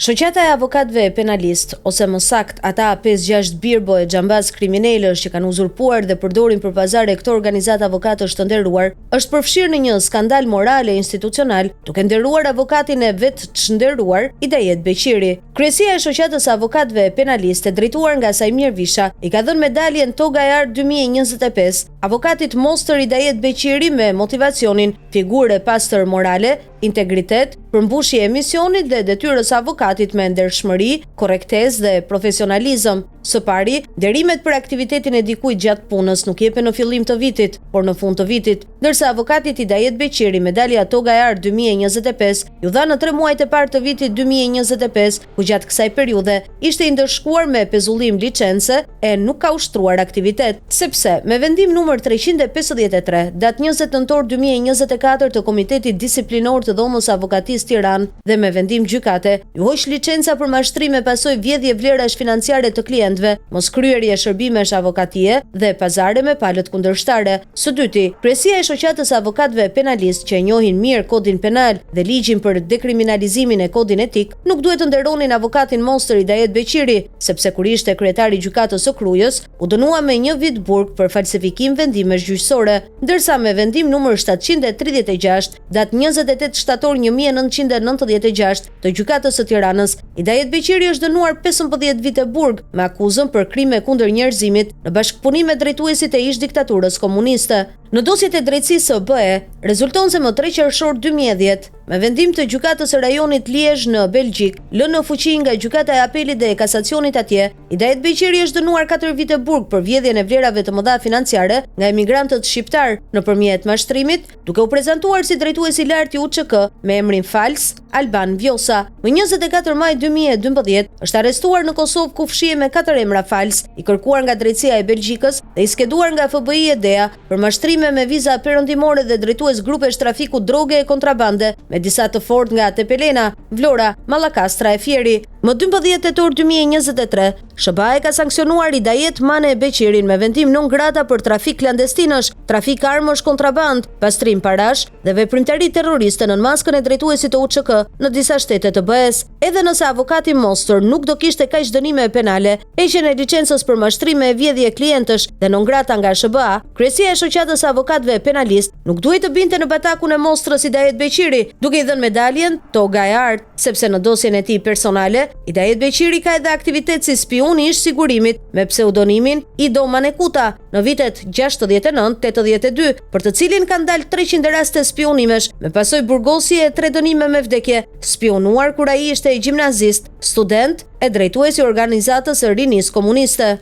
Shoqata e avokatëve penalist, ose më sakt ata 5-6 birbo e xhambaz kriminalësh që kanë uzurpuar dhe përdorin për pazare këto organizatë avokatësh të nderuar, është përfshirë në një skandal moral e institucional, duke nderuar avokatin e vetë çnderuar, Hidayet Beqiri. Kryesia e shoqatës së avokatëve penaliste, drejtuar nga Sajmir Visha, i ka dhënë medaljen Toga e Art 2025 avokatit Moster Hidayet Beqiri me motivacionin figure pastër morale, integritet, përmbushje e misionit dhe detyrës avokatit me ndershmëri, korrektesë dhe profesionalizëm. Së pari, nderimet për aktivitetin e dikujt gjatë punës nuk jepen në fillim të vitit, por në fund të vitit, ndërsa avokatit Hidayet Beqiri medalja Toga e Art 2025 ju dha në 3 muajt e parë të vitit 2025, ku gjatë kësaj periudhe ishte i ndërshkuar me pezullim licence e nuk ka ushtruar aktivitet, sepse me vendim numër 353 datë 20 nëntor 2024 të Komitetit Disiplinor të Dhomës Avokatisë Tiranë dhe me vendim gjykate, ju hoq licenca për mashtrim me pasojë vjedhje vlerash financiare të klientëve, mos kryerje shërbimesh avokatie dhe pazare me palët kundërshtare. Së dyti, kryesia e shoqatës avokatëve penalist që e njohin mirë kodin penal dhe ligjin për dekriminalizimin e kodin etik, nuk duhet të nderonin avokatin Moster Hidayet Beqiri, sepse kur ishte kryetari i gjykatës së Krujës, u dënua me 1 vit burg për falsifikim vendimesh gjyqësore, ndërsa me vendim numër 736 datë 28 shtator 1996 të gjykatës së Tiranës, Hidayet Beqiri është dënuar 15 vite burg me akuzën për krime kundër njerëzimit në bashkëpunim me drejtuesit e ish diktaturës komuniste. Në dosjet e drejtësisë së BE, rezulton se më 3 qershor 2010, me vendim të gjykatës së rajonit Liezh në Belgjik, lënë në fuqi nga gjykata e apelit dhe e kasacionit atje, Hidayet Beqiri është dënuar 4 vite burg për vjedhjen e vlerave të mëdha financiare nga emigrantët shqiptar nëpërmjet mashtrimit, duke u prezantuar si drejtues i lartë i UÇK me emrin fals Alban Vjosa. Më 24 maj 2012 është arrestuar në Kosovë ku fshihet me 4 emra fals, i kërkuar nga drejtësia e Belgjikës dhe i skeduar nga FBI e DEA për mashtrime me viza perëndimore dhe drejtues grupesh trafiku droge e kontrabande, me disa të fortë nga Tepelena, Vlora, Mallakastra e Fieri. Më 12 tetor 2023, SBA ka sankcionuar Hidayet Mane Beqirin me vendim non grata për trafik klandestinësh, trafik armësh kontraband, pastrim parash dhe veprimtari terroriste në maskën e drejtuesit të UÇK në disa shtete të BE-s. Edhe nëse avokati Moster nuk do kishte kaq dënime penale, heqjen e licencës për mashtrime e vjedhje klientësh dhe non grata nga SBA, kryesia e shoqatës së avokatëve penalist nuk duhet të binte në batakun e Mostrës Hidayet Beqiri, duke i dhënë medaljen Toga e Art, sepse në dosjen e tij personale, Hidayet Beqiri ka edhe aktivitet si spion i ish sigurimit me pseudonimin Ido Manekuta në vitet 69-82, për të cilin kanë dalë 300 raste spionimesh, me pasojë burgosje e 3 dënime me vdekje, spionuar kur ai ishte gjimnazist, student e drejtuesi i organizatës së rinisë komuniste.